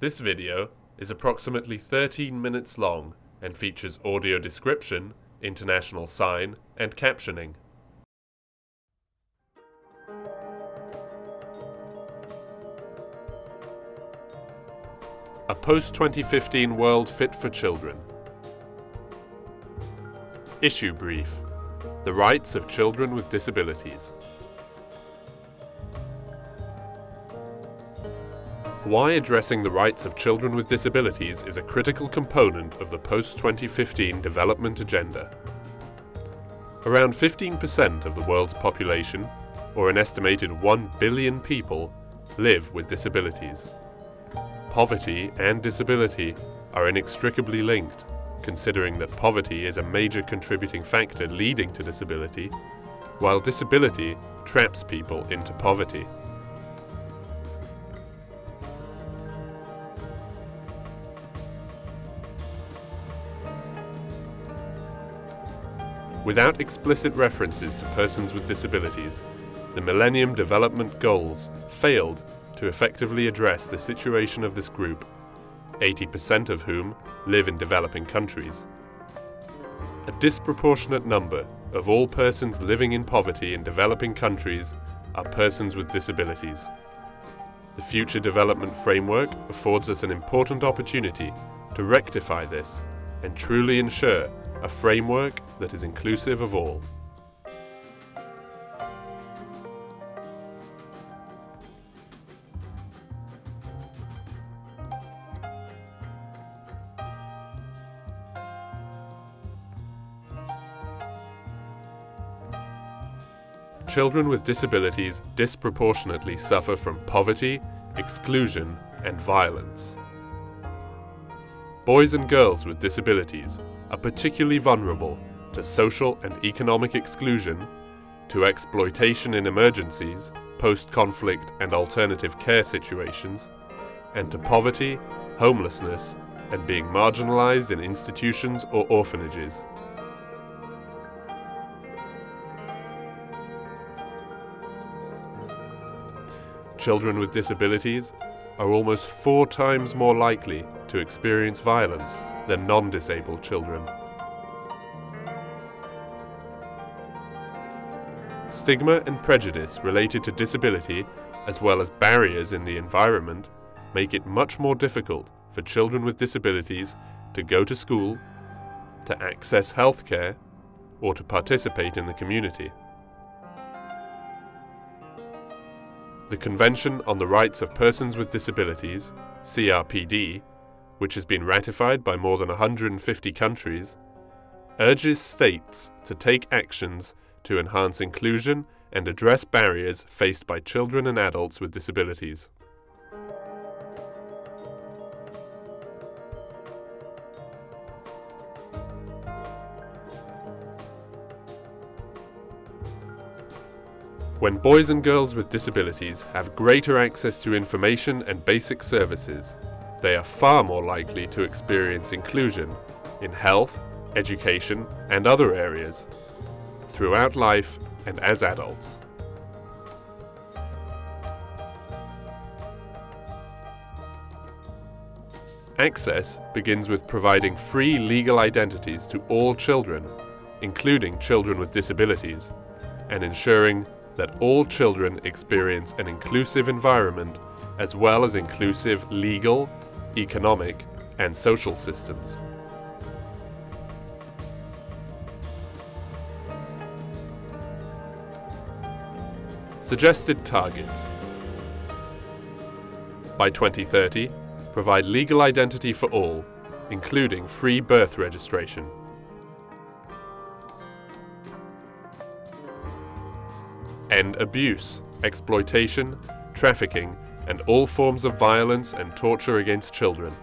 This video is approximately 13 minutes long and features audio description, international sign, and captioning. A post-2015 world fit for children. Issue brief: the rights of children with disabilities. Why addressing the rights of children with disabilities is a critical component of the post-2015 development agenda. Around 15% of the world's population, or an estimated 1 billion people, live with disabilities. Poverty and disability are inextricably linked, considering that poverty is a major contributing factor leading to disability, while disability traps people into poverty. Without explicit references to persons with disabilities, the Millennium Development Goals failed to effectively address the situation of this group, 80% of whom live in developing countries. A disproportionate number of all persons living in poverty in developing countries are persons with disabilities. The Future Development Framework affords us an important opportunity to rectify this and truly ensure a framework that is inclusive of all. Children with disabilities disproportionately suffer from poverty, exclusion, and violence. Boys and girls with disabilities are particularly vulnerable to social and economic exclusion, to exploitation in emergencies, post-conflict and alternative care situations, and to poverty, homelessness, and being marginalized in institutions or orphanages. Children with disabilities are almost 4 times more likely to experience violence than non-disabled children. Stigma and prejudice related to disability, as well as barriers in the environment, make it much more difficult for children with disabilities to go to school, to access healthcare, or to participate in the community. The Convention on the Rights of Persons with Disabilities, CRPD, which has been ratified by more than 150 countries, urges states to take actions to enhance inclusion and address barriers faced by children and adults with disabilities. When boys and girls with disabilities have greater access to information and basic services, they are far more likely to experience inclusion in health, education, and other areas, throughout life and as adults. Access begins with providing free legal identities to all children, including children with disabilities, and ensuring that all children experience an inclusive environment as well as inclusive legal, economic, and social systems. Suggested targets: by 2030, provide legal identity for all, including free birth registration. End abuse, exploitation, trafficking, and all forms of violence and torture against children.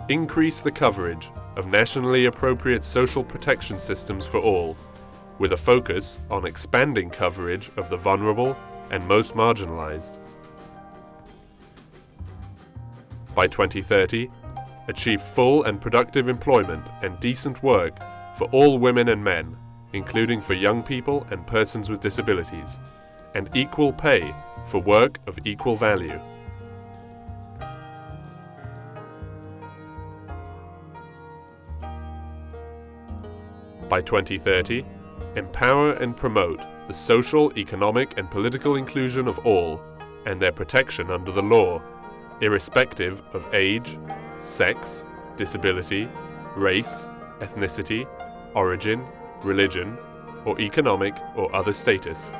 Increase the coverage of nationally appropriate social protection systems for all, with a focus on expanding coverage of the vulnerable and most marginalized. By 2030, achieve full and productive employment and decent work for all women and men, including for young people and persons with disabilities, and equal pay for work of equal value. By 2030, empower and promote the social, economic and political inclusion of all and their protection under the law, irrespective of age, sex, disability, race, ethnicity, origin, religion, or economic or other status.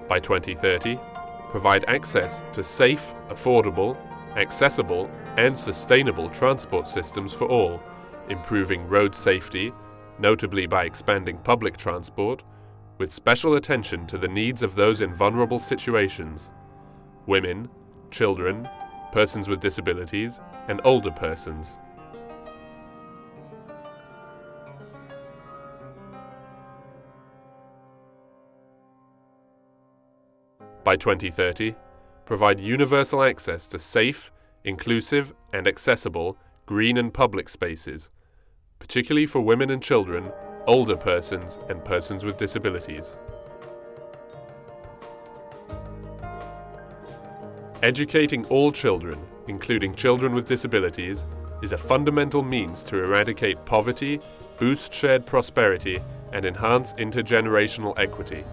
By 2030, provide access to safe, affordable, accessible, and sustainable transport systems for all, improving road safety, notably by expanding public transport, with special attention to the needs of those in vulnerable situations: women, children, persons with disabilities, and older persons. By 2030, provide universal access to safe, inclusive, and accessible green and public spaces, particularly for women and children, older persons, and persons with disabilities. Educating all children, including children with disabilities, is a fundamental means to eradicate poverty, boost shared prosperity, and enhance intergenerational equity.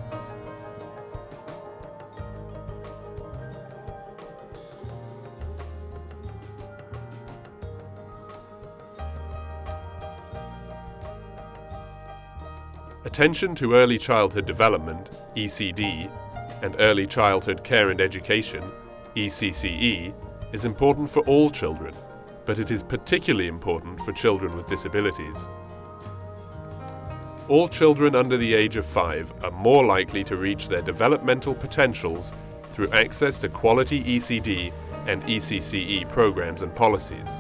Attention to early childhood development, ECD, and early childhood care and education, ECCE, is important for all children, but it is particularly important for children with disabilities. All children under the age of 5 are more likely to reach their developmental potentials through access to quality ECD and ECCE programs and policies.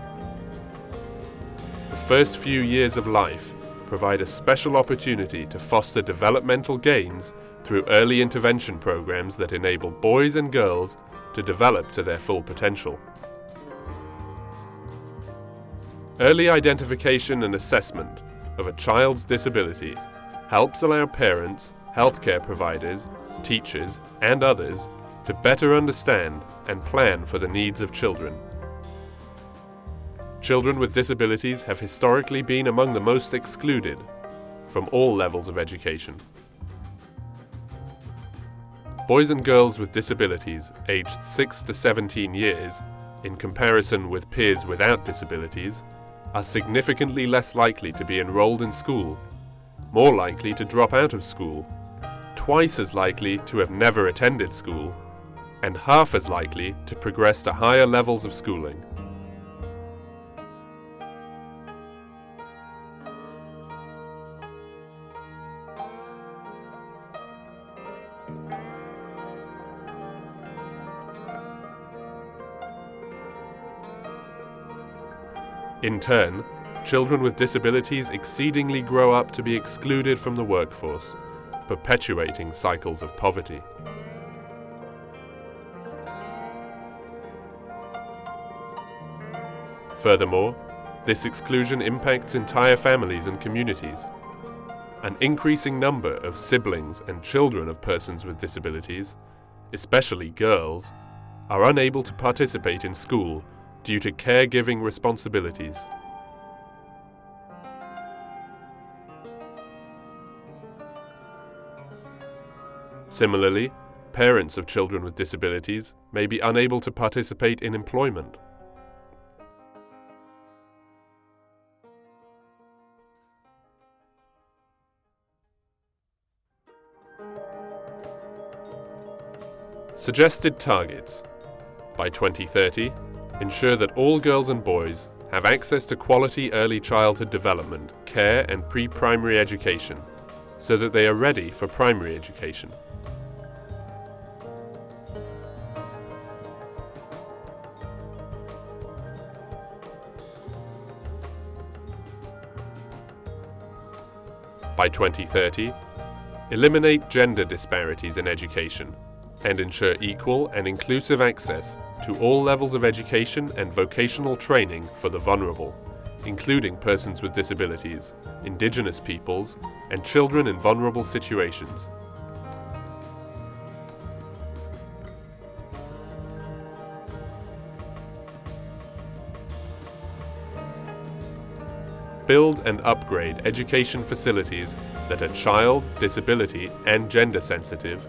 The first few years of life provide a special opportunity to foster developmental gains through early intervention programs that enable boys and girls to develop to their full potential. Early identification and assessment of a child's disability helps allow parents, healthcare providers, teachers, and others to better understand and plan for the needs of children. Children with disabilities have historically been among the most excluded from all levels of education. Boys and girls with disabilities aged 6 to 17 years, in comparison with peers without disabilities, are significantly less likely to be enrolled in school, more likely to drop out of school, twice as likely to have never attended school, and half as likely to progress to higher levels of schooling. In turn, children with disabilities exceedingly grow up to be excluded from the workforce, perpetuating cycles of poverty. Furthermore, this exclusion impacts entire families and communities. An increasing number of siblings and children of persons with disabilities, especially girls, are unable to participate in school due to caregiving responsibilities. Similarly, parents of children with disabilities may be unable to participate in employment. Suggested targets. By 2030, ensure that all girls and boys have access to quality early childhood development, care and pre-primary education, so that they are ready for primary education. By 2030, eliminate gender disparities in education and ensure equal and inclusive access to all levels of education and vocational training for the vulnerable, including persons with disabilities, Indigenous peoples, and children in vulnerable situations. build and upgrade education facilities that are child, disability and gender sensitive,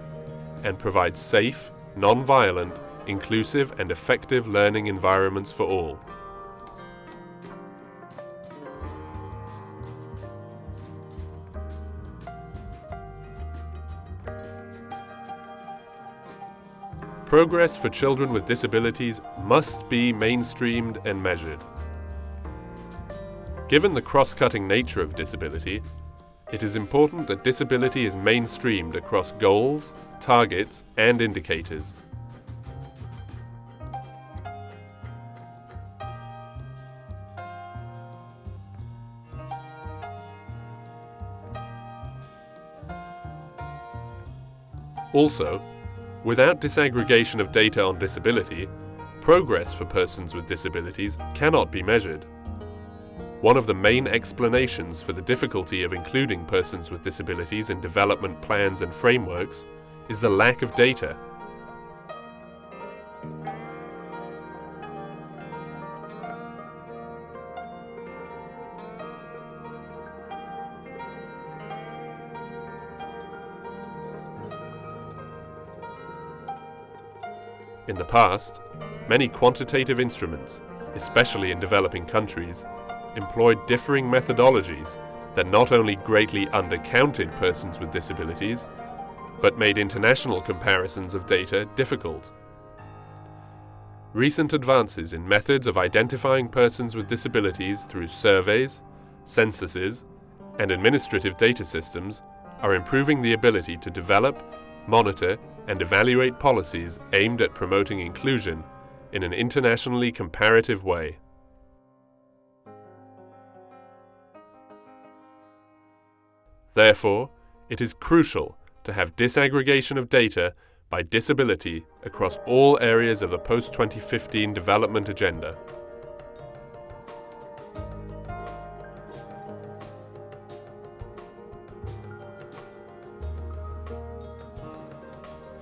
and provide safe, non-violent, inclusive and effective learning environments for all. Progress for children with disabilities must be mainstreamed and measured. Given the cross-cutting nature of disability, it is important that disability is mainstreamed across goals, targets, and indicators. Also, without disaggregation of data on disability, progress for persons with disabilities cannot be measured. One of the main explanations for the difficulty of including persons with disabilities in development plans and frameworks is the lack of data. In the past, many quantitative instruments, especially in developing countries, employed differing methodologies that not only greatly undercounted persons with disabilities, but made international comparisons of data difficult. Recent advances in methods of identifying persons with disabilities through surveys, censuses, and administrative data systems are improving the ability to develop, monitor, and evaluate policies aimed at promoting inclusion in an internationally comparative way. Therefore, it is crucial to have disaggregation of data by disability across all areas of the post-2015 development agenda.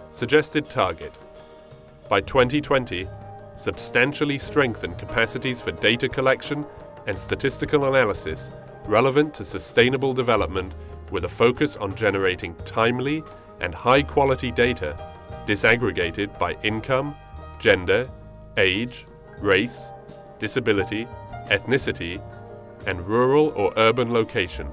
Suggested target: by 2020, substantially strengthen capacities for data collection and statistical analysis relevant to sustainable development, with a focus on generating timely and high-quality data disaggregated by income, gender, age, race, disability, ethnicity, and rural or urban location.